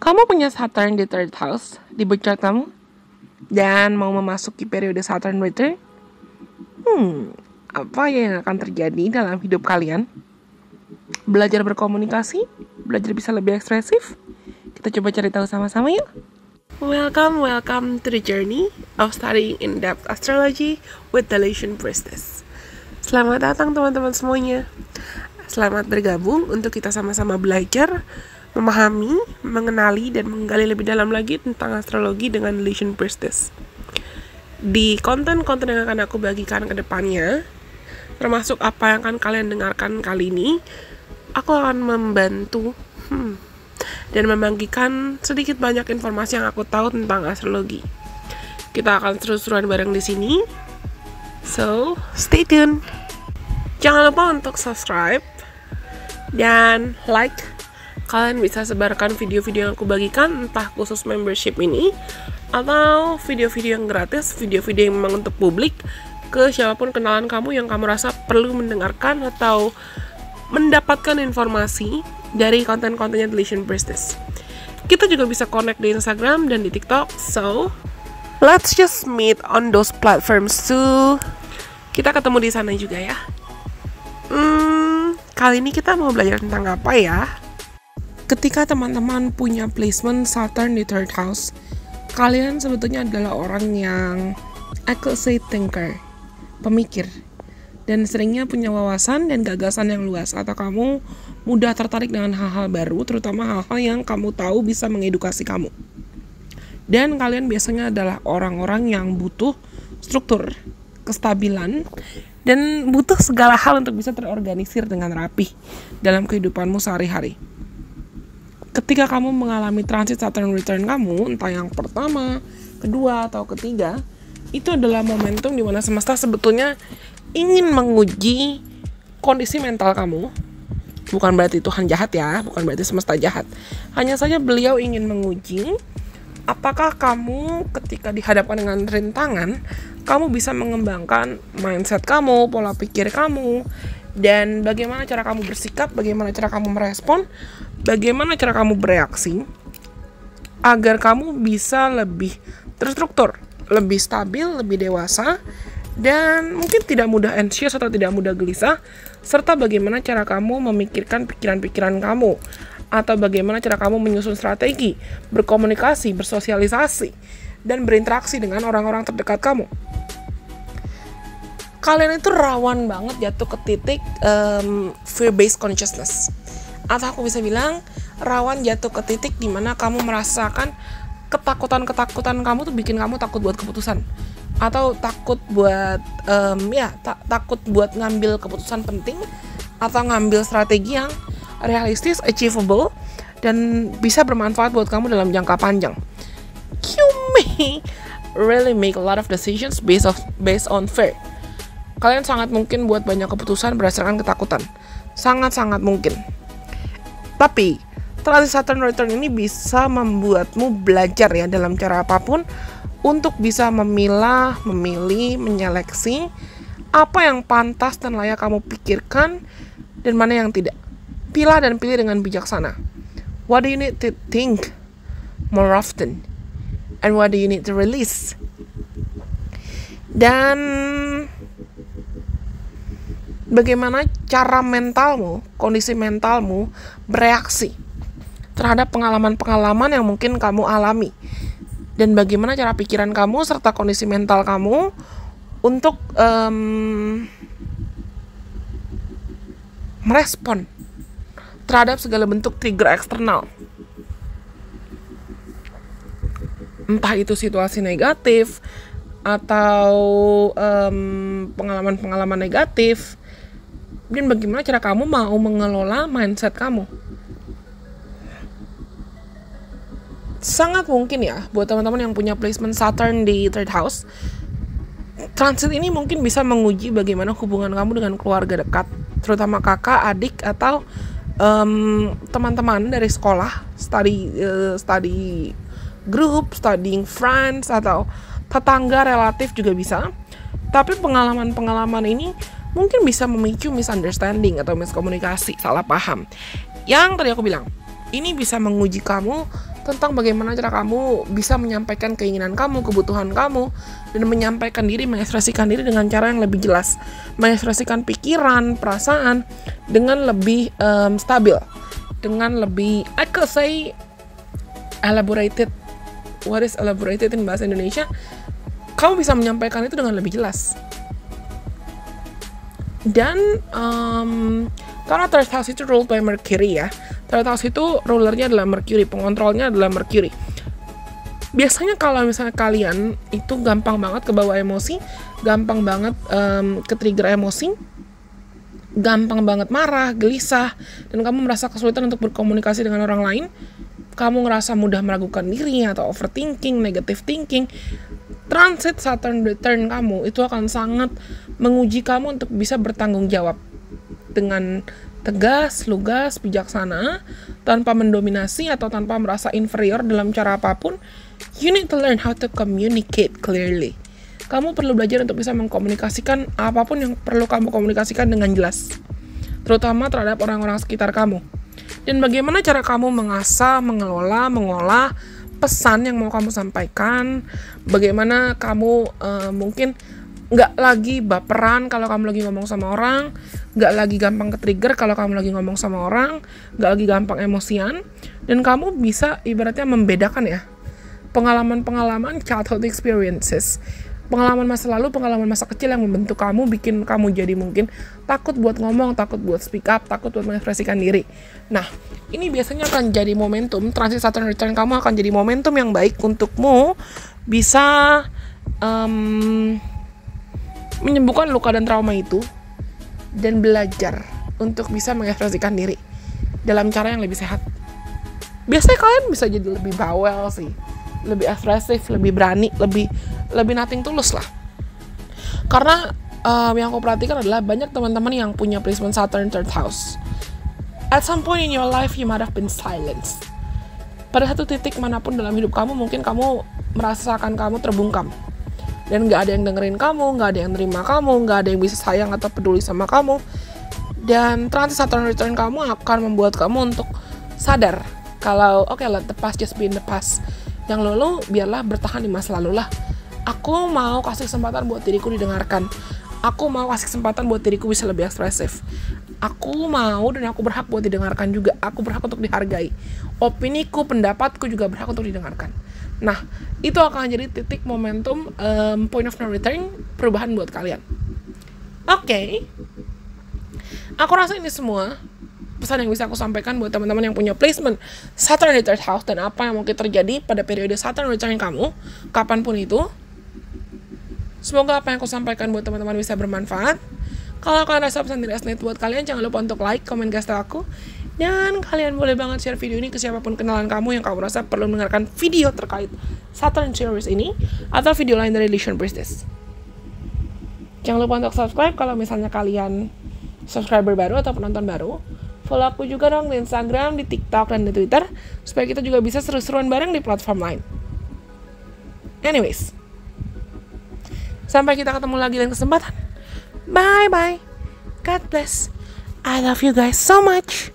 Kamu punya Saturn di third house di birth chart kamu dan mau memasuki periode Saturn return. Apa yang akan terjadi dalam hidup kalian? Belajar berkomunikasi, belajar bisa lebih ekspresif. Kita coba cari tahu sama-sama yuk. Welcome to the journey of studying in-depth astrology with the Lation Priestess. Selamat datang teman-teman semuanya. Selamat bergabung untuk kita sama-sama belajar, memahami, mengenali, dan menggali lebih dalam lagi tentang astrologi dengan Lation Priestess. Di konten-konten yang akan aku bagikan ke depannya, termasuk apa yang akan kalian dengarkan kali ini, aku akan membantu dan membagikan sedikit banyak informasi yang aku tahu tentang astrologi. Kita akan seru-seruan bareng di sini. So, stay tuned. Jangan lupa untuk subscribe dan like. Kalian bisa sebarkan video-video yang aku bagikan, entah khusus membership ini atau video-video yang gratis, video-video yang memang untuk publik, ke siapapun kenalan kamu yang kamu rasa perlu mendengarkan atau mendapatkan informasi dari konten-kontennya The Lation Priestess. Kita juga bisa connect di Instagram dan di TikTok. So, let's just meet on those platforms too. Kita ketemu di sana juga ya. Kali ini kita mau belajar tentang apa ya? Ketika teman-teman punya placement Saturn di third house, kalian sebetulnya adalah orang yang I could say thinker, pemikir, dan seringnya punya wawasan dan gagasan yang luas, atau kamu mudah tertarik dengan hal-hal baru, terutama hal-hal yang kamu tahu bisa mengedukasi kamu. Dan kalian biasanya adalah orang-orang yang butuh struktur, kestabilan, dan butuh segala hal untuk bisa terorganisir dengan rapih dalam kehidupanmu sehari-hari. Ketika kamu mengalami transit Saturn return kamu, entah yang pertama, kedua, atau ketiga, itu adalah momentum di mana semesta sebetulnya ingin menguji kondisi mental kamu. Bukan berarti Tuhan jahat ya, bukan berarti semesta jahat. Hanya saja beliau ingin menguji apakah kamu ketika dihadapkan dengan rintangan, kamu bisa mengembangkan mindset kamu, pola pikir kamu, dan bagaimana cara kamu bersikap, bagaimana cara kamu merespon, bagaimana cara kamu bereaksi agar kamu bisa lebih terstruktur, lebih stabil, lebih dewasa, dan mungkin tidak mudah anxious atau tidak mudah gelisah, serta bagaimana cara kamu memikirkan pikiran-pikiran kamu, atau bagaimana cara kamu menyusun strategi, berkomunikasi, bersosialisasi, dan berinteraksi dengan orang-orang terdekat kamu. Kalian itu rawan banget jatuh ke titik fear-based consciousness. Atau aku bisa bilang rawan jatuh ke titik di mana kamu merasakan ketakutan kamu tuh bikin kamu takut buat keputusan, atau takut buat takut buat ngambil keputusan penting atau ngambil strategi yang realistis, achievable, dan bisa bermanfaat buat kamu dalam jangka panjang. You may really make a lot of decisions based on fear. Kalian sangat mungkin buat banyak keputusan berdasarkan ketakutan. Sangat-sangat mungkin. Tapi, transit Saturn return ini bisa membuatmu belajar ya dalam cara apapun untuk bisa memilah, memilih, menyeleksi apa yang pantas dan layak kamu pikirkan dan mana yang tidak. Pilah dan pilih dengan bijaksana. What do you need to think more often? And what do you need to release? Dan bagaimana cara mentalmu, kondisi mentalmu bereaksi terhadap pengalaman-pengalaman yang mungkin kamu alami, dan bagaimana cara pikiran kamu serta kondisi mental kamu untuk merespon terhadap segala bentuk trigger eksternal, entah itu situasi negatif atau pengalaman-pengalaman negatif, dan bagaimana cara kamu mau mengelola mindset kamu. Sangat mungkin ya buat teman-teman yang punya placement Saturn di third house, transit ini mungkin bisa menguji bagaimana hubungan kamu dengan keluarga dekat, terutama kakak, adik, atau teman-teman dari sekolah, study group, studying friends, atau tetangga, relatif juga bisa. Tapi pengalaman-pengalaman ini mungkin bisa memicu misunderstanding atau miskomunikasi, salah paham. Yang tadi aku bilang, ini bisa menguji kamu tentang bagaimana cara kamu bisa menyampaikan keinginan kamu, kebutuhan kamu, dan menyampaikan diri, mengekspresikan diri dengan cara yang lebih jelas, mengekspresikan pikiran, perasaan dengan lebih stabil, dengan lebih, I could say, elaborated. What is elaborated in bahasa Indonesia? Kamu bisa menyampaikan itu dengan lebih jelas. Dan karena third house itu ruled by Mercury ya, third house itu rulernya adalah Mercury, pengontrolnya adalah Mercury. Biasanya kalau misalnya kalian itu gampang banget kebawa emosi, gampang banget ke-trigger emosi, gampang banget marah, gelisah, dan kamu merasa kesulitan untuk berkomunikasi dengan orang lain, kamu ngerasa mudah meragukan diri atau overthinking, negative thinking, transit Saturn return kamu itu akan sangat menguji kamu untuk bisa bertanggung jawab dengan tegas, lugas, bijaksana, tanpa mendominasi atau tanpa merasa inferior dalam cara apapun. You need to learn how to communicate clearly. Kamu perlu belajar untuk bisa mengkomunikasikan apapun yang perlu kamu komunikasikan dengan jelas, terutama terhadap orang-orang sekitar kamu. Dan bagaimana cara kamu mengasah, mengelola, mengolah pesan yang mau kamu sampaikan, bagaimana kamu mungkin nggak lagi baperan kalau kamu lagi ngomong sama orang, nggak lagi gampang ke-trigger kalau kamu lagi ngomong sama orang, nggak lagi gampang emosian, dan kamu bisa ibaratnya membedakan ya, pengalaman-pengalaman childhood experiences, pengalaman masa lalu, pengalaman masa kecil yang membentuk kamu, bikin kamu jadi mungkin takut buat ngomong, takut buat speak up, takut buat mengekspresikan diri. Nah, ini biasanya akan jadi momentum, transit Saturn return kamu akan jadi momentum yang baik untukmu bisa menyembuhkan luka dan trauma itu, dan belajar untuk bisa mengekspresikan diri dalam cara yang lebih sehat. Biasanya kalian bisa jadi lebih bawel sih, lebih ekspresif, lebih berani, lebih nothing tulus lah. Karena yang aku perhatikan adalah banyak teman-teman yang punya placement Saturn third house. At some point in your life you might have been silenced. Pada satu titik manapun dalam hidup kamu, mungkin kamu merasakan kamu terbungkam, dan gak ada yang dengerin kamu, gak ada yang nerima kamu, gak ada yang bisa sayang atau peduli sama kamu. Dan transit Saturn return kamu akan membuat kamu untuk sadar kalau okay, let the past just be in the past. Yang lalu biarlah bertahan di masa lalu lah. Aku mau kasih kesempatan buat diriku didengarkan. Aku mau kasih kesempatan buat diriku bisa lebih ekspresif. Aku mau dan aku berhak buat didengarkan juga. Aku berhak untuk dihargai. Opiniku, pendapatku juga berhak untuk didengarkan. Nah, itu akan jadi titik momentum point of no return, perubahan buat kalian. Oke. Aku rasa ini semua pesan yang bisa aku sampaikan buat teman-teman yang punya placement Saturn di third house, dan apa yang mungkin terjadi pada periode Saturn return kamu, kapanpun itu. Semoga apa yang aku sampaikan buat teman-teman bisa bermanfaat. Kalau kalian rasa pesan tidak resonate buat kalian, jangan lupa untuk like, comment, kasih tahu aku. Dan kalian boleh banget share video ini ke siapapun kenalan kamu yang kamu rasa perlu mendengarkan video terkait Saturn series ini, atau video lain dari Lesion Business. Jangan lupa untuk subscribe kalau misalnya kalian subscriber baru atau penonton baru. Follow aku juga dong di Instagram, di TikTok, dan di Twitter, supaya kita juga bisa seru-seruan bareng di platform lain. Anyways, sampai kita ketemu lagi lain kesempatan. Bye-bye. God bless. I love you guys so much.